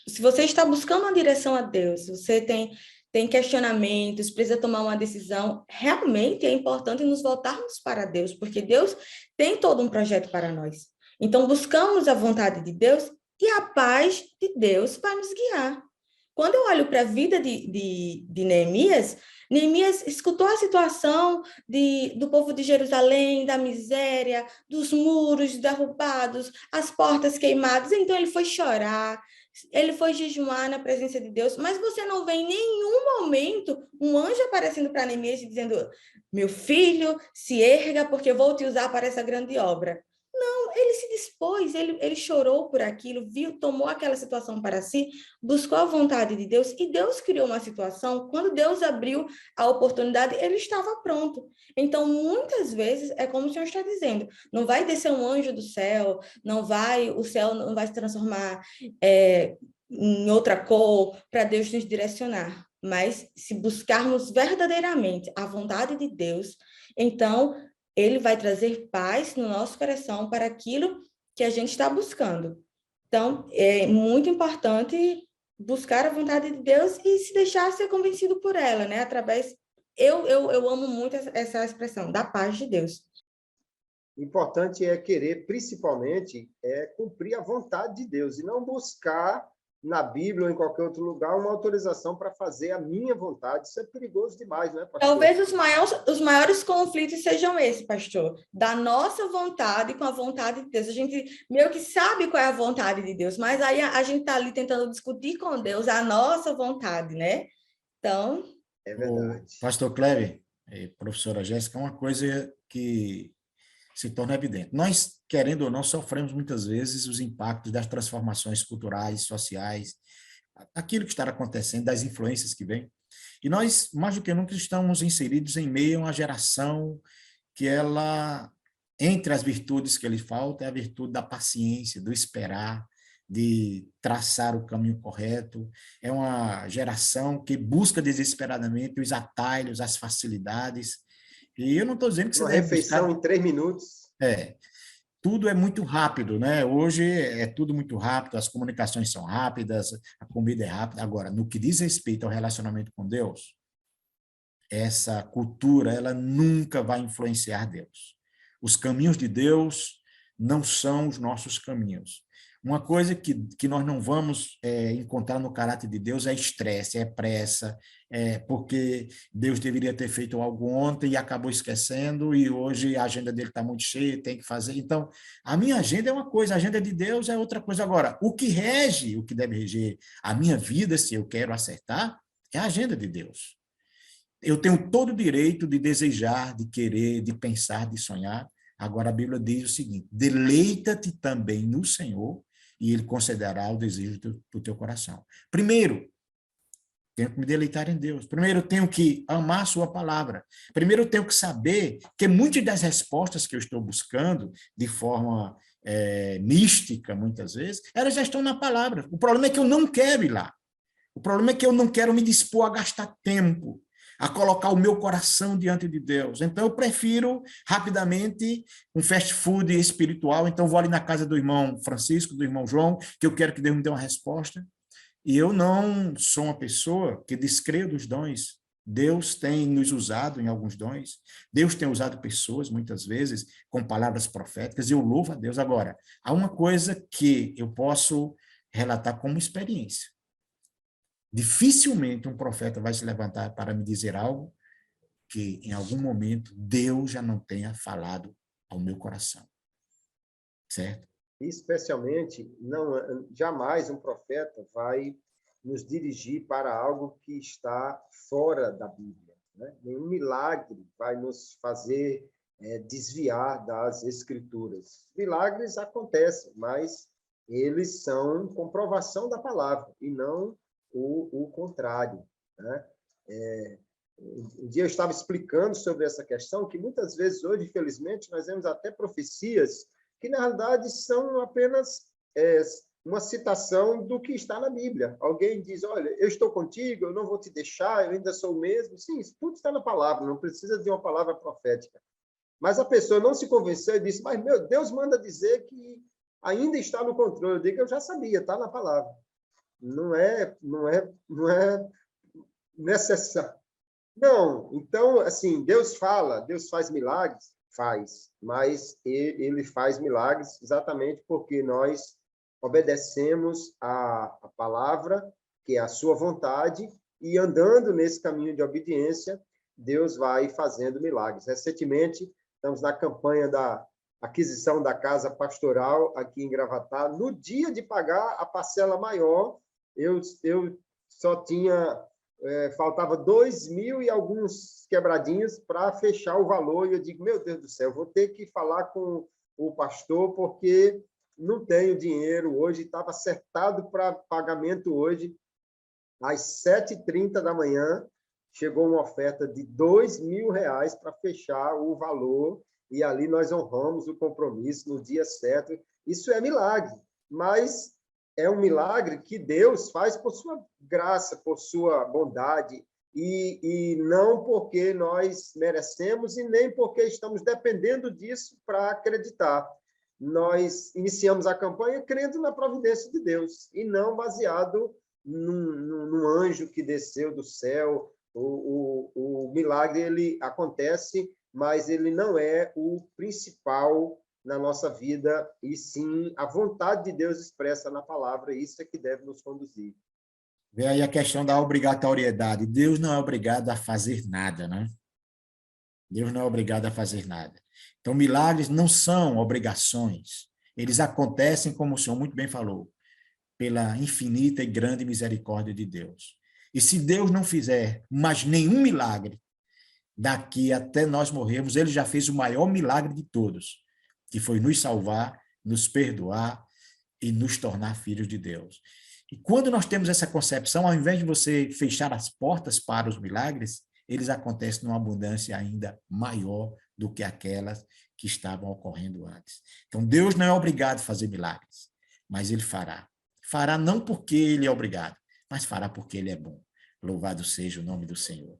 se você está buscando uma direção a Deus, você tem questionamentos, precisa tomar uma decisão, realmente é importante nos voltarmos para Deus, porque Deus tem todo um projeto para nós. Então, buscamos a vontade de Deus e a paz de Deus vai nos guiar. Quando eu olho para a vida de Neemias, Neemias escutou a situação do povo de Jerusalém, da miséria, dos muros derrubados, as portas queimadas, então ele foi chorar, ele foi jejuar na presença de Deus, mas você não vê em nenhum momento um anjo aparecendo para Neemias e dizendo: meu filho, se erga porque eu vou te usar para essa grande obra. Não, ele se dispôs, ele chorou por aquilo, viu, tomou aquela situação para si, buscou a vontade de Deus, e Deus criou uma situação, quando Deus abriu a oportunidade, ele estava pronto. Então, muitas vezes, é como o Senhor está dizendo, não vai descer um anjo do céu, o céu não vai se transformar em outra cor para Deus nos direcionar. Mas se buscarmos verdadeiramente a vontade de Deus, então ele vai trazer paz no nosso coração para aquilo que a gente está buscando. Então, é muito importante buscar a vontade de Deus e se deixar ser convencido por ela, né? Eu amo muito essa expressão, da paz de Deus. O importante é querer, principalmente, cumprir a vontade de Deus e não buscar na Bíblia ou em qualquer outro lugar uma autorização para fazer a minha vontade. Isso é perigoso demais, não é, pastor? Talvez os maiores conflitos sejam esses, pastor, da nossa vontade com a vontade de Deus. A gente meio que sabe qual é a vontade de Deus, mas aí a gente está ali tentando discutir com Deus a nossa vontade, né? Então... É verdade. O pastor Cleber, professora Jéssica, é uma coisa que se torna evidente. Nós, querendo ou não, sofremos muitas vezes os impactos das transformações culturais, sociais, aquilo que está acontecendo, das influências que vêm. E nós, mais do que nunca, estamos inseridos em meio a uma geração que ela, entre as virtudes que lhe falta, é a virtude da paciência, do esperar, de traçar o caminho correto. É uma geração que busca desesperadamente os atalhos, as facilidades. E eu não estou dizendo que você uma deve refeição buscar... em 3 minutos. Tudo é muito rápido, né? Hoje é tudo muito rápido, as comunicações são rápidas, a comida é rápida. Agora, no que diz respeito ao relacionamento com Deus, essa cultura, ela nunca vai influenciar Deus. Os caminhos de Deus não são os nossos caminhos. Uma coisa que nós não vamos encontrar no caráter de Deus é estresse, é pressa, porque Deus deveria ter feito algo ontem e acabou esquecendo, e hoje a agenda dele está muito cheia, tem que fazer. Então, a minha agenda é uma coisa, a agenda de Deus é outra coisa. Agora, o que deve reger a minha vida, se eu quero acertar, é a agenda de Deus. Eu tenho todo o direito de desejar, de querer, de pensar, de sonhar. Agora, a Bíblia diz o seguinte: deleita-te também no Senhor, e Ele concederá o desejo do teu coração. Primeiro, tenho que me deleitar em Deus. Primeiro, tenho que amar a sua palavra. Primeiro, tenho que saber que muitas das respostas que eu estou buscando, de forma mística, muitas vezes, elas já estão na palavra. O problema é que eu não quero ir lá. O problema é que eu não quero me dispor a gastar tempo. a colocar o meu coração diante de Deus. Então, eu prefiro rapidamente um fast food espiritual. Então, vou ali na casa do irmão Francisco, do irmão João, que eu quero que Deus me dê uma resposta. E eu não sou uma pessoa que descreia dos dons. Deus tem nos usado em alguns dons. Deus tem usado pessoas, muitas vezes, com palavras proféticas, e eu louvo a Deus. Agora, há uma coisa que eu posso relatar como experiência. Dificilmente um profeta vai se levantar para me dizer algo que, em algum momento, Deus já não tenha falado ao meu coração. Certo? Especialmente, jamais um profeta vai nos dirigir para algo que está fora da Bíblia, né? Nenhum milagre vai nos fazer desviar das Escrituras. Milagres acontecem, mas eles são comprovação da palavra e não o contrário, né? Um dia eu estava explicando sobre essa questão, que muitas vezes hoje, infelizmente, nós vemos até profecias que, na realidade, são apenas uma citação do que está na Bíblia. Alguém diz, olha, eu estou contigo, eu não vou te deixar, eu ainda sou o mesmo. Sim, isso tudo está na palavra, não precisa de uma palavra profética. Mas a pessoa não se convenceu e disse, mas meu Deus manda dizer que ainda está no controle. Eu digo, eu já sabia, está na palavra. Não é necessário. Não, então, assim, Deus fala, Deus faz milagres? Faz, mas ele faz milagres exatamente porque nós obedecemos a palavra, que é a sua vontade, e andando nesse caminho de obediência, Deus vai fazendo milagres. Recentemente, estamos na campanha da aquisição da casa pastoral aqui em Gravatá. No dia de pagar a parcela maior, eu só tinha... faltava 2.000 e alguns quebradinhos para fechar o valor, e eu digo, meu Deus do céu, vou ter que falar com o pastor, porque não tenho dinheiro hoje, estava acertado para pagamento hoje, às 7h30 da manhã, chegou uma oferta de R$2.000 para fechar o valor, e ali nós honramos o compromisso no dia certo. Isso é milagre, mas é um milagre que Deus faz por sua graça, por sua bondade, e não porque nós merecemos e nem porque estamos dependendo disso para acreditar. Nós iniciamos a campanha crendo na providência de Deus e não baseado num anjo que desceu do céu. O milagre ele acontece, mas ele não é o principal na nossa vida, e sim a vontade de Deus expressa na palavra, isso é que deve nos conduzir. Vem aí a questão da obrigatoriedade. Deus não é obrigado a fazer nada, né? Deus não é obrigado a fazer nada. Então, milagres não são obrigações. Eles acontecem, como o senhor muito bem falou, pela infinita e grande misericórdia de Deus. E se Deus não fizer mais nenhum milagre, daqui até nós morrermos, ele já fez o maior milagre de todos, que foi nos salvar, nos perdoar e nos tornar filhos de Deus. E quando nós temos essa concepção, ao invés de você fechar as portas para os milagres, eles acontecem numa abundância ainda maior do que aquelas que estavam ocorrendo antes. Então, Deus não é obrigado a fazer milagres, mas ele fará. Fará não porque ele é obrigado, mas fará porque ele é bom. Louvado seja o nome do Senhor.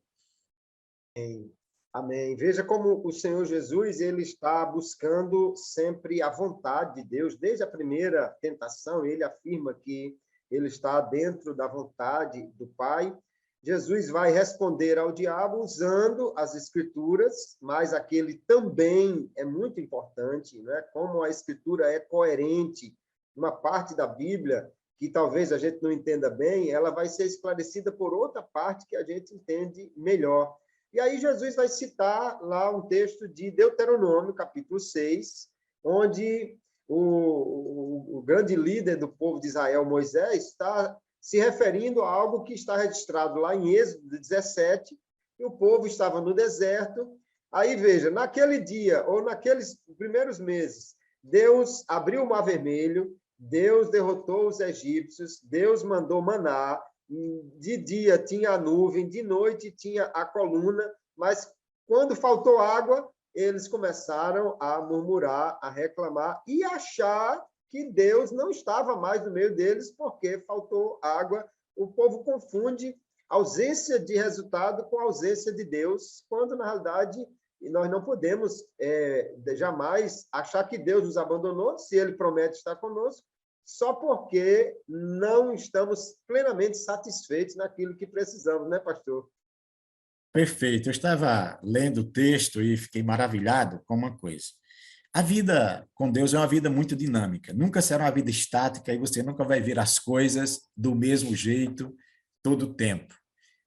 Amém. Veja como o Senhor Jesus ele está buscando sempre a vontade de Deus. Desde a primeira tentação, ele afirma que ele está dentro da vontade do Pai. Jesus vai responder ao diabo usando as Escrituras, mas aquele também é muito importante, né? Como a Escritura é coerente. Uma parte da Bíblia que talvez a gente não entenda bem, ela vai ser esclarecida por outra parte que a gente entende melhor. E aí Jesus vai citar lá um texto de Deuteronômio, capítulo 6, onde o grande líder do povo de Israel, Moisés, está se referindo a algo que está registrado lá em Êxodo 17, e o povo estava no deserto. Aí, veja, naquele dia, ou naqueles primeiros meses, Deus abriu o Mar Vermelho, Deus derrotou os egípcios, Deus mandou maná, de dia tinha a nuvem, de noite tinha a coluna, mas quando faltou água, eles começaram a murmurar, a reclamar e achar que Deus não estava mais no meio deles porque faltou água. O povo confunde ausência de resultado com ausência de Deus, quando, na realidade, nós não podemos jamais achar que Deus nos abandonou, se Ele promete estar conosco, só porque não estamos plenamente satisfeitos naquilo que precisamos, né, pastor? Perfeito. Eu estava lendo o texto e fiquei maravilhado com uma coisa. A vida com Deus é uma vida muito dinâmica. Nunca será uma vida estática e você nunca vai ver as coisas do mesmo jeito todo o tempo.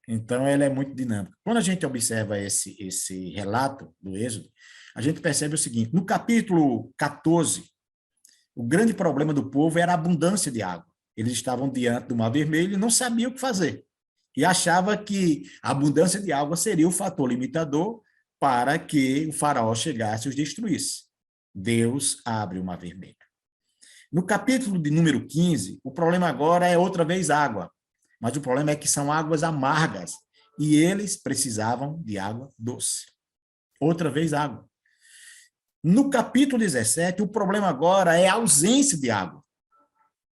Então, ela é muito dinâmica. Quando a gente observa esse relato do Êxodo, a gente percebe o seguinte: no capítulo 14, o grande problema do povo era a abundância de água. Eles estavam diante do Mar Vermelho e não sabiam o que fazer. E achava que a abundância de água seria o fator limitador para que o faraó chegasse e os destruísse. Deus abre o Mar Vermelho. No capítulo de número 15, o problema agora é outra vez água. Mas o problema é que são águas amargas e eles precisavam de água doce. Outra vez água. No capítulo 17, o problema agora é a ausência de água,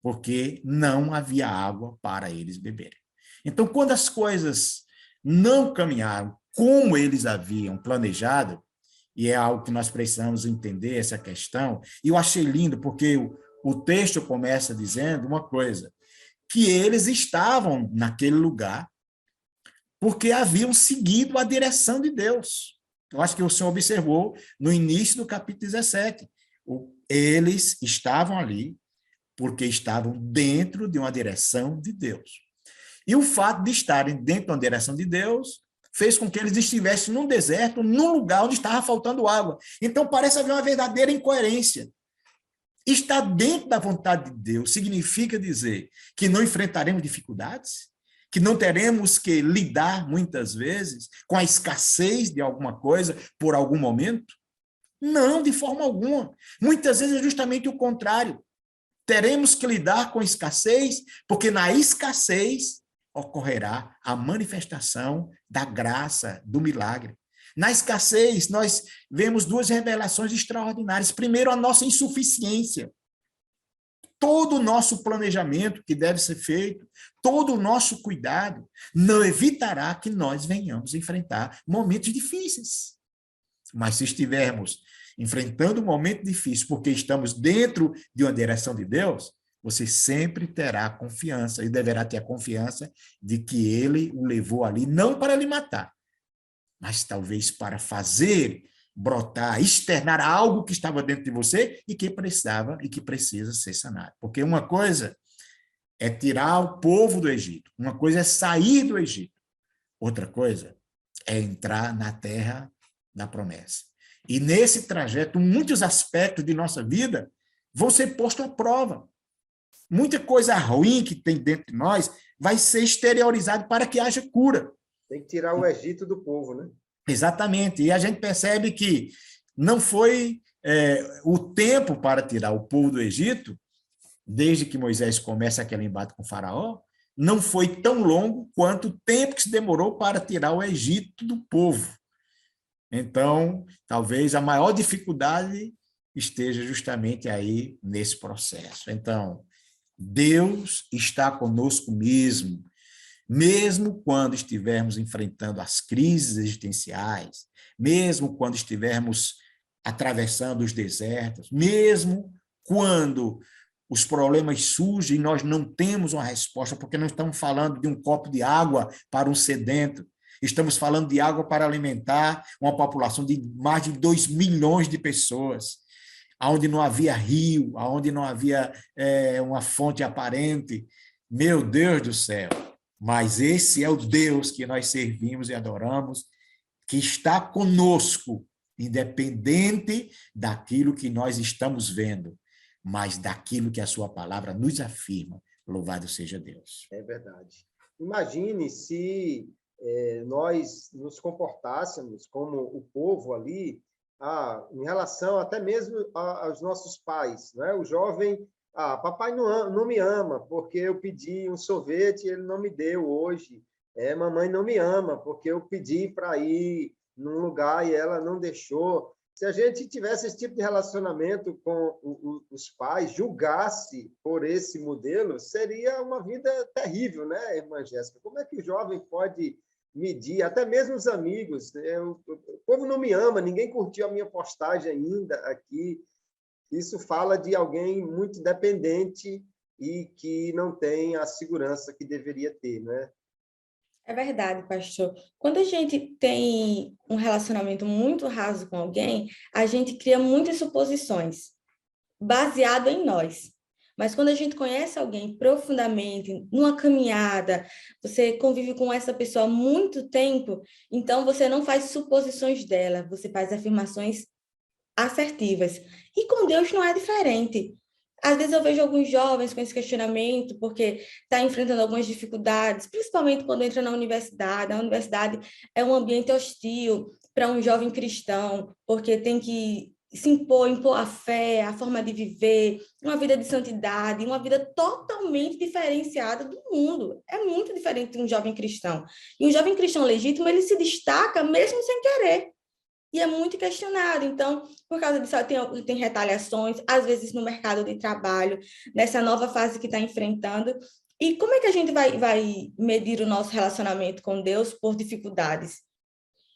porque não havia água para eles beberem. Então, quando as coisas não caminharam como eles haviam planejado, e é algo que nós precisamos entender essa questão, e eu achei lindo, porque o texto começa dizendo uma coisa, que eles estavam naquele lugar porque haviam seguido a direção de Deus. Eu acho que o senhor observou no início do capítulo 17. Eles estavam ali porque estavam dentro de uma direção de Deus. E o fato de estarem dentro de uma direção de Deus fez com que eles estivessem num deserto, num lugar onde estava faltando água. Então, parece haver uma verdadeira incoerência. Estar dentro da vontade de Deus significa dizer que não enfrentaremos dificuldades, que não teremos que lidar, muitas vezes, com a escassez de alguma coisa por algum momento? Não, de forma alguma. Muitas vezes é justamente o contrário. Teremos que lidar com escassez, porque na escassez ocorrerá a manifestação da graça, do milagre. Na escassez, nós vemos duas revelações extraordinárias. Primeiro, a nossa insuficiência. Todo o nosso planejamento que deve ser feito, todo o nosso cuidado, não evitará que nós venhamos enfrentar momentos difíceis. Mas se estivermos enfrentando um momento difícil porque estamos dentro de uma direção de Deus, você sempre terá confiança e deverá ter a confiança de que Ele o levou ali não para lhe matar, mas talvez para fazer brotar, externar algo que estava dentro de você e que precisava e que precisa ser sanado. Porque uma coisa é tirar o povo do Egito, uma coisa é sair do Egito, outra coisa é entrar na terra da promessa. E nesse trajeto, muitos aspectos de nossa vida vão ser postos à prova. Muita coisa ruim que tem dentro de nós vai ser exteriorizada para que haja cura. Tem que tirar o Egito do povo, né? Exatamente. E a gente percebe que não foi o tempo para tirar o povo do Egito, desde que Moisés começa aquele embate com o faraó, não foi tão longo quanto o tempo que se demorou para tirar o Egito do povo. Então, talvez a maior dificuldade esteja justamente aí nesse processo. Então, Deus está conosco mesmo quando estivermos enfrentando as crises existenciais, mesmo quando estivermos atravessando os desertos, mesmo quando os problemas surgem e nós não temos uma resposta, porque não estamos falando de um copo de água para um sedento, estamos falando de água para alimentar uma população de mais de 2 milhões de pessoas, onde não havia rio, onde não havia uma fonte aparente. Meu Deus do céu! Mas esse é o Deus que nós servimos e adoramos, que está conosco, independente daquilo que nós estamos vendo, mas daquilo que a sua palavra nos afirma. Louvado seja Deus. É verdade. Imagine se nós nos comportássemos como o povo ali, em relação até mesmo aos nossos pais, né? O jovem, papai não me ama porque eu pedi um sorvete e ele não me deu hoje. Mamãe não me ama porque eu pedi para ir num lugar e ela não deixou. Se a gente tivesse esse tipo de relacionamento com os pais, julgasse por esse modelo, seria uma vida terrível, né, irmã Jéssica? Como é que o jovem pode medir, até mesmo os amigos? O povo não me ama, ninguém curtiu a minha postagem ainda aqui. Isso fala de alguém muito dependente e que não tem a segurança que deveria ter, né? É verdade, pastor. Quando a gente tem um relacionamento muito raso com alguém, a gente cria muitas suposições baseado em nós. Mas quando a gente conhece alguém profundamente, numa caminhada, você convive com essa pessoa há muito tempo, então você não faz suposições dela, você faz afirmações assertivas. E com Deus não é diferente. Às vezes eu vejo alguns jovens com esse questionamento, porque está enfrentando algumas dificuldades, principalmente quando entra na universidade. A universidade é um ambiente hostil para um jovem cristão, porque tem que se impor a fé, a forma de viver, uma vida de santidade, uma vida totalmente diferenciada do mundo. É muito diferente de um jovem cristão. E um jovem cristão legítimo, ele se destaca mesmo sem querer. E é muito questionado. Então, por causa disso, tem retaliações, às vezes no mercado de trabalho, nessa nova fase que está enfrentando. E como é que a gente vai medir o nosso relacionamento com Deus por dificuldades?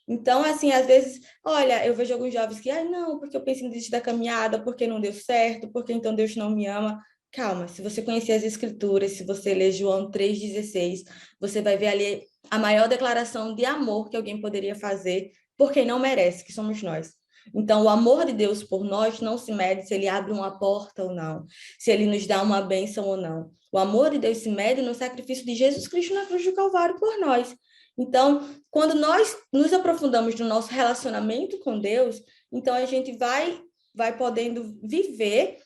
Então, assim, às vezes, olha, eu vejo alguns jovens que, não, porque eu penso em desistir da caminhada, porque não deu certo, porque então Deus não me ama. Calma, se você conhecer as Escrituras, se você ler João 3,16, você vai ver ali a maior declaração de amor que alguém poderia fazer por quem não merece, que somos nós. Então, o amor de Deus por nós não se mede se ele abre uma porta ou não, se ele nos dá uma bênção ou não. O amor de Deus se mede no sacrifício de Jesus Cristo na cruz do Calvário por nós. Então, quando nós nos aprofundamos no nosso relacionamento com Deus, então a gente vai podendo viver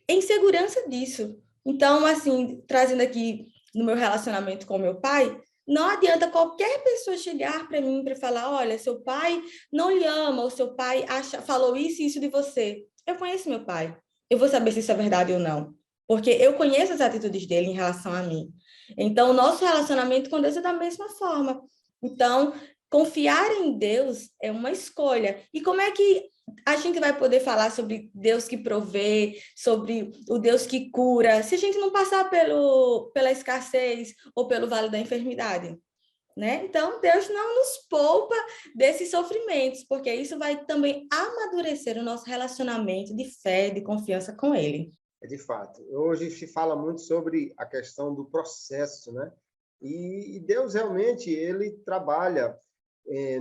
em segurança disso. Então, assim, trazendo aqui no meu relacionamento com meu pai, não adianta qualquer pessoa chegar para mim para falar, olha, seu pai não lhe ama, ou seu pai falou isso e isso de você. Eu conheço meu pai. Eu vou saber se isso é verdade ou não. Porque eu conheço as atitudes dele em relação a mim. Então, o nosso relacionamento com Deus é da mesma forma. Então, confiar em Deus é uma escolha. E como é que a gente vai poder falar sobre Deus que provê, sobre o Deus que cura, se a gente não passar pela escassez ou pelo vale da enfermidade, né? Então, Deus não nos poupa desses sofrimentos, porque isso vai também amadurecer o nosso relacionamento de fé, de confiança com Ele. De fato. Hoje se fala muito sobre a questão do processo, né? E Deus realmente, ele trabalha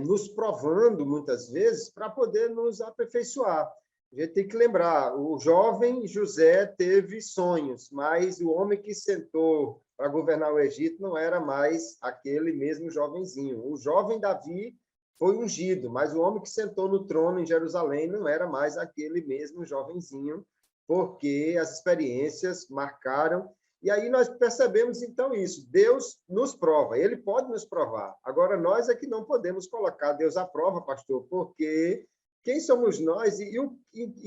nos provando muitas vezes para poder nos aperfeiçoar. A gente tem que lembrar, o jovem José teve sonhos, mas o homem que sentou para governar o Egito não era mais aquele mesmo jovenzinho. O jovem Davi foi ungido, mas o homem que sentou no trono em Jerusalém não era mais aquele mesmo jovenzinho, porque as experiências marcaram. E aí nós percebemos, então, isso. Deus nos prova, ele pode nos provar. Agora, nós é que não podemos colocar Deus à prova, pastor, porque quem somos nós e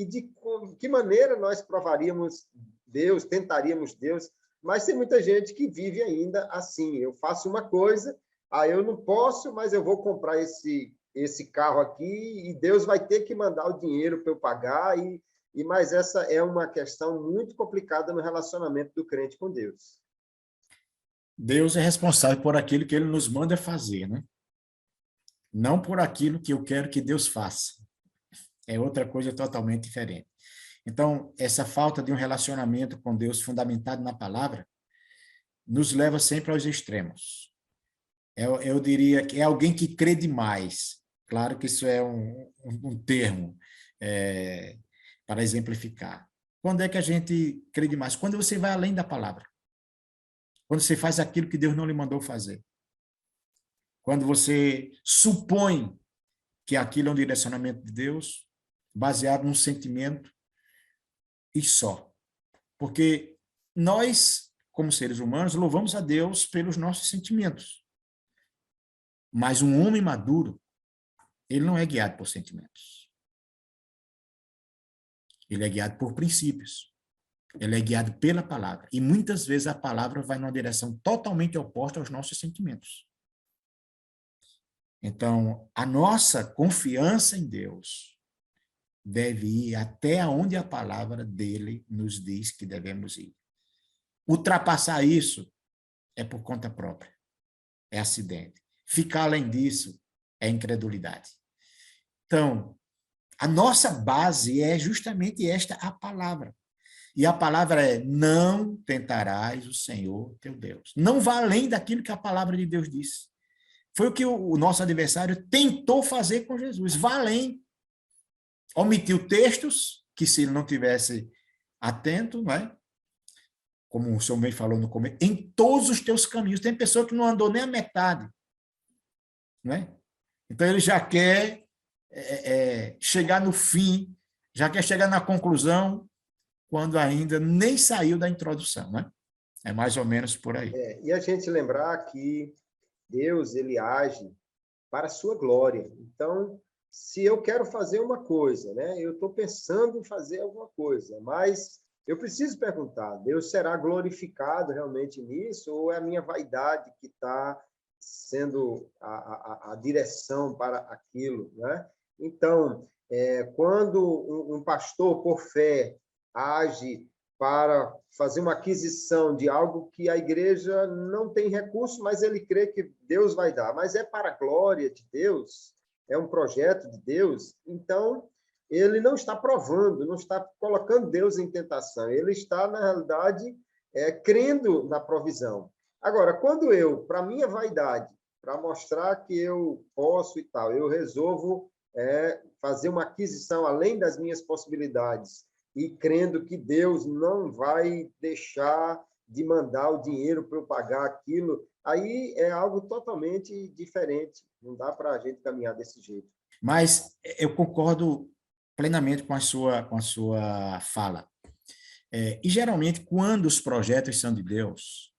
de que maneira nós provaríamos Deus, tentaríamos Deus? Mas tem muita gente que vive ainda assim. Eu faço uma coisa, eu não posso, mas eu vou comprar esse carro aqui e Deus vai ter que mandar o dinheiro para eu pagar mas essa é uma questão muito complicada no relacionamento do crente com Deus. Deus é responsável por aquilo que ele nos manda fazer, né? Não por aquilo que eu quero que Deus faça. É outra coisa totalmente diferente. Então, essa falta de um relacionamento com Deus fundamentado na palavra nos leva sempre aos extremos. Eu diria que é alguém que crê demais. Claro que isso é um termo para exemplificar. Quando é que a gente crê demais? Quando você vai além da palavra. Quando você faz aquilo que Deus não lhe mandou fazer. Quando você supõe que aquilo é um direcionamento de Deus, baseado num sentimento e só. Porque nós, como seres humanos, louvamos a Deus pelos nossos sentimentos. Mas um homem maduro, ele não é guiado por sentimentos. Ele é guiado por princípios. Ele é guiado pela palavra. E muitas vezes a palavra vai numa direção totalmente oposta aos nossos sentimentos. Então, a nossa confiança em Deus deve ir até onde a palavra dele nos diz que devemos ir. Ultrapassar isso é por conta própria, é acidente. Ficar além disso é incredulidade. Então, a nossa base é justamente esta, a palavra. E a palavra é: não tentarás o Senhor teu Deus. Não vá além daquilo que a palavra de Deus diz. Foi o que o nosso adversário tentou fazer com Jesus. Vá além. Omitiu textos que, se ele não tivesse atento, não é? Como o senhor bem falou no começo, em todos os teus caminhos. Tem pessoa que não andou nem a metade. Não é? Então, ele já quer chegar no fim, já quer chegar na conclusão, quando ainda nem saiu da introdução, né? É mais ou menos por aí. E a gente lembrar que Deus, ele age para a sua glória. Então, se eu quero fazer uma coisa, né? Eu estou pensando em fazer alguma coisa, mas eu preciso perguntar: Deus será glorificado realmente nisso, ou é a minha vaidade que está sendo a direção para aquilo, né? Então, quando um pastor, por fé, age para fazer uma aquisição de algo que a igreja não tem recurso, mas ele crê que Deus vai dar, mas é para a glória de Deus, é um projeto de Deus, então ele não está provando, não está colocando Deus em tentação, ele está, na realidade, crendo na provisão. Agora, quando eu, para minha vaidade, para mostrar que eu posso e tal, eu resolvo fazer uma aquisição além das minhas possibilidades, e crendo que Deus não vai deixar de mandar o dinheiro para eu pagar aquilo, aí é algo totalmente diferente. Não dá para a gente caminhar desse jeito. Mas eu concordo plenamente com a sua fala. E, geralmente, quando os projetos são de Deus,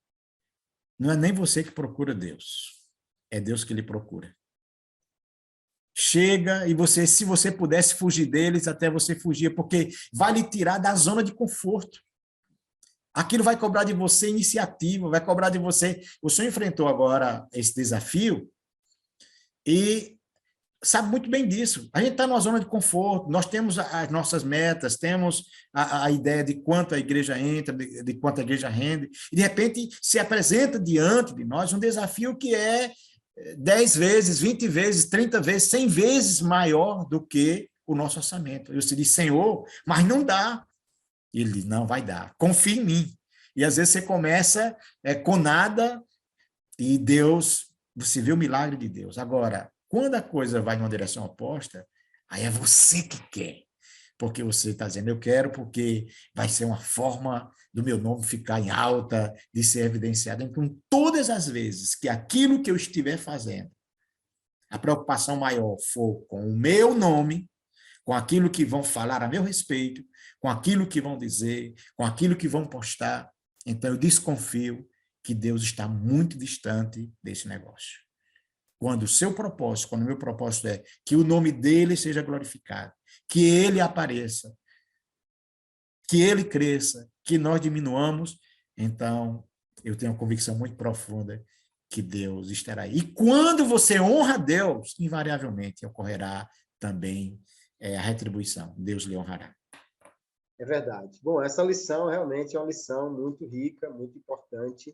não é nem você que procura Deus, é Deus que lhe procura. Chega e você, se você pudesse fugir deles, até você fugia, porque vai lhe tirar da zona de conforto. Aquilo vai cobrar de você iniciativa, vai cobrar de você. O senhor enfrentou agora esse desafio e sabe muito bem disso. A gente está numa zona de conforto, nós temos as nossas metas, temos a ideia de quanto a igreja entra, de quanto a igreja rende, e de repente se apresenta diante de nós um desafio que é 10 vezes, 20 vezes, 30 vezes, 100 vezes maior do que o nosso orçamento. Eu se diz: Senhor, mas não dá. E ele diz: não, vai dar, confia em mim. E às vezes você começa com nada e Deus, você vê o milagre de Deus. Agora, quando a coisa vai numa direção oposta, aí é você que quer. Porque você está dizendo: eu quero porque vai ser uma forma do meu nome ficar em alta, de ser evidenciado. Então, todas as vezes que aquilo que eu estiver fazendo, a preocupação maior for com o meu nome, com aquilo que vão falar a meu respeito, com aquilo que vão dizer, com aquilo que vão postar, então eu desconfio que Deus está muito distante desse negócio. Quando o seu propósito, quando o meu propósito é que o nome dele seja glorificado, que ele apareça, que ele cresça, que nós diminuamos, então eu tenho uma convicção muito profunda que Deus estará aí. E quando você honra Deus, invariavelmente ocorrerá também a retribuição. Deus lhe honrará. É verdade. Bom, essa lição realmente é uma lição muito rica, muito importante.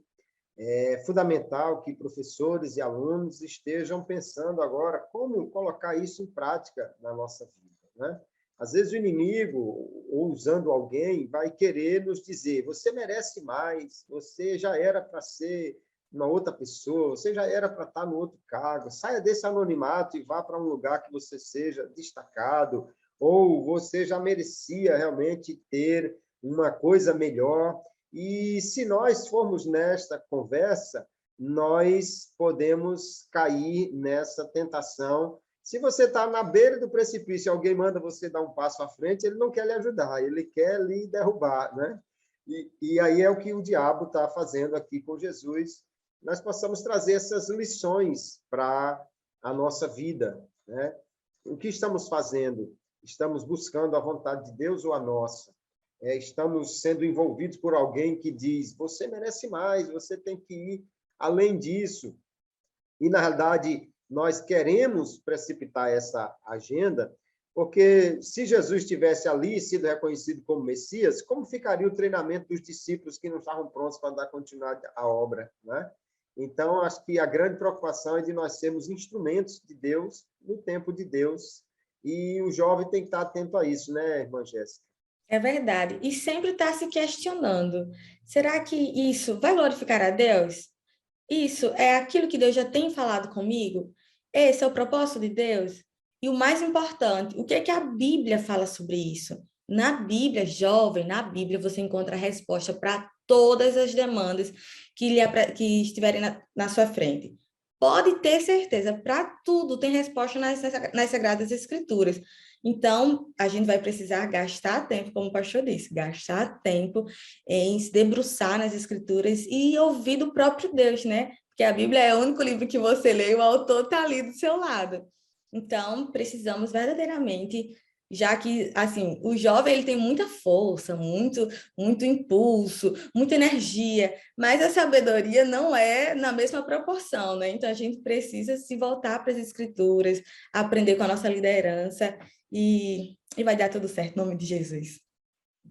É fundamental que professores e alunos estejam pensando agora como colocar isso em prática na nossa vida, né? Às vezes o inimigo, ou usando alguém, vai querer nos dizer: você merece mais, você já era para ser uma outra pessoa, você já era para estar no outro cargo, saia desse anonimato e vá para um lugar que você seja destacado, ou você já merecia realmente ter uma coisa melhor. E se nós formos nesta conversa, nós podemos cair nessa tentação. Se você está na beira do precipício e alguém manda você dar um passo à frente, ele não quer lhe ajudar, ele quer lhe derrubar, né? E aí é o que o diabo está fazendo aqui com Jesus. Nós possamos trazer essas lições para a nossa vida, né? O que estamos fazendo? Estamos buscando a vontade de Deus ou a nossa? Estamos sendo envolvidos por alguém que diz: você merece mais, você tem que ir além disso. E, na realidade, nós queremos precipitar essa agenda Porque se Jesus estivesse ali, sido reconhecido como Messias, como ficaria o treinamento dos discípulos que não estavam prontos para dar continuidade à obra, né? Então, acho que a grande preocupação é de nós sermos instrumentos de Deus no tempo de Deus, e o jovem tem que estar atento a isso, né, irmã Jéssica? É verdade. E sempre está se questionando: será que isso vai glorificar a Deus? Isso é aquilo que Deus já tem falado comigo? Esse é o propósito de Deus? E o mais importante, o que é que a Bíblia fala sobre isso? Na Bíblia, jovem, na Bíblia você encontra a resposta para todas as demandas que estiverem na sua frente. Pode ter certeza, para tudo tem resposta nas Sagradas Escrituras. Então, a gente vai precisar gastar tempo, como o pastor disse, gastar tempo em se debruçar nas Escrituras e ouvir do próprio Deus, né? Porque a Bíblia é o único livro que você lê e o autor está ali do seu lado. Então, precisamos verdadeiramente, já que, assim, o jovem ele tem muita força, muito impulso, muita energia, mas a sabedoria não é na mesma proporção, né? Então, a gente precisa se voltar para as Escrituras, aprender com a nossa liderança e vai dar tudo certo, em nome de Jesus.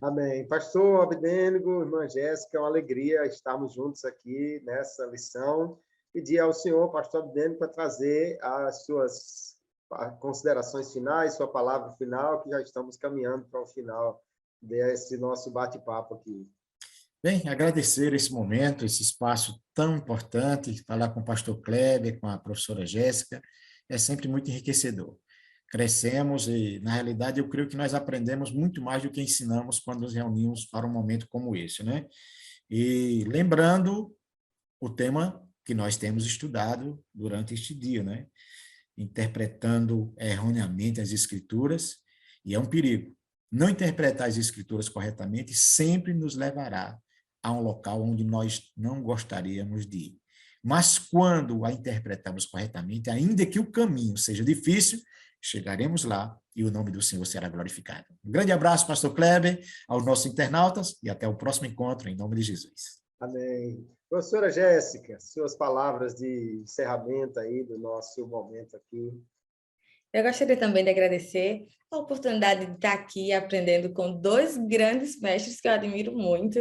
Amém. Pastor Abdênigo, irmã Jéssica, é uma alegria estarmos juntos aqui nessa lição. Pedir ao senhor, pastor Abdênigo, para trazer as suas considerações finais, sua palavra final, que já estamos caminhando para o final desse nosso bate-papo aqui. Bem, agradecer esse momento, esse espaço tão importante, falar com o pastor Kleber, com a professora Jéssica, é sempre muito enriquecedor. Crescemos e, na realidade, eu creio que nós aprendemos muito mais do que ensinamos quando nos reunimos para um momento como esse, né? E lembrando o tema que nós temos estudado durante este dia, né? Interpretando erroneamente as Escrituras, e é um perigo. Não interpretar as Escrituras corretamente sempre nos levará a um local onde nós não gostaríamos de ir. Mas quando a interpretamos corretamente, ainda que o caminho seja difícil, chegaremos lá e o nome do Senhor será glorificado. Um grande abraço, pastor Kleber, aos nossos internautas e até o próximo encontro, em nome de Jesus. Amém. Professora Jéssica, suas palavras de encerramento aí do nosso momento aqui. Eu gostaria também de agradecer a oportunidade de estar aqui aprendendo com dois grandes mestres que eu admiro muito.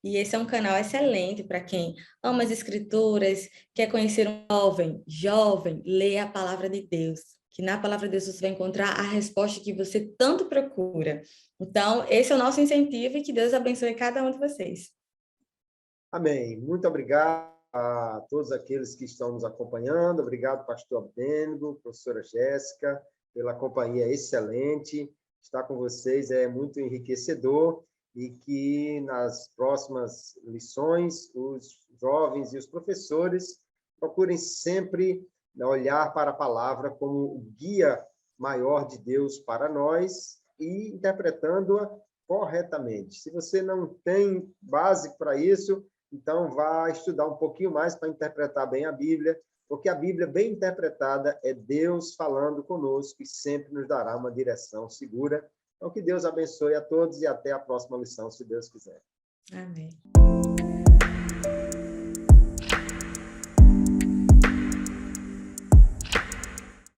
E esse é um canal excelente para quem ama as Escrituras, quer conhecer um jovem, leia a palavra de Deus, que na palavra de Deus você vai encontrar a resposta que você tanto procura. Então, esse é o nosso incentivo e que Deus abençoe cada um de vocês. Amém. Muito obrigado a todos aqueles que estão nos acompanhando. Obrigado, pastor Abdênigo, professora Jéssica, pela companhia excelente. Estar com vocês é muito enriquecedor e que nas próximas lições os jovens e os professores procurem sempre olhar para a palavra como o guia maior de Deus para nós e interpretando-a corretamente. Se você não tem base para isso, então vá estudar um pouquinho mais para interpretar bem a Bíblia, porque a Bíblia bem interpretada é Deus falando conosco e sempre nos dará uma direção segura. Então, que Deus abençoe a todos e até a próxima lição, se Deus quiser. Amém.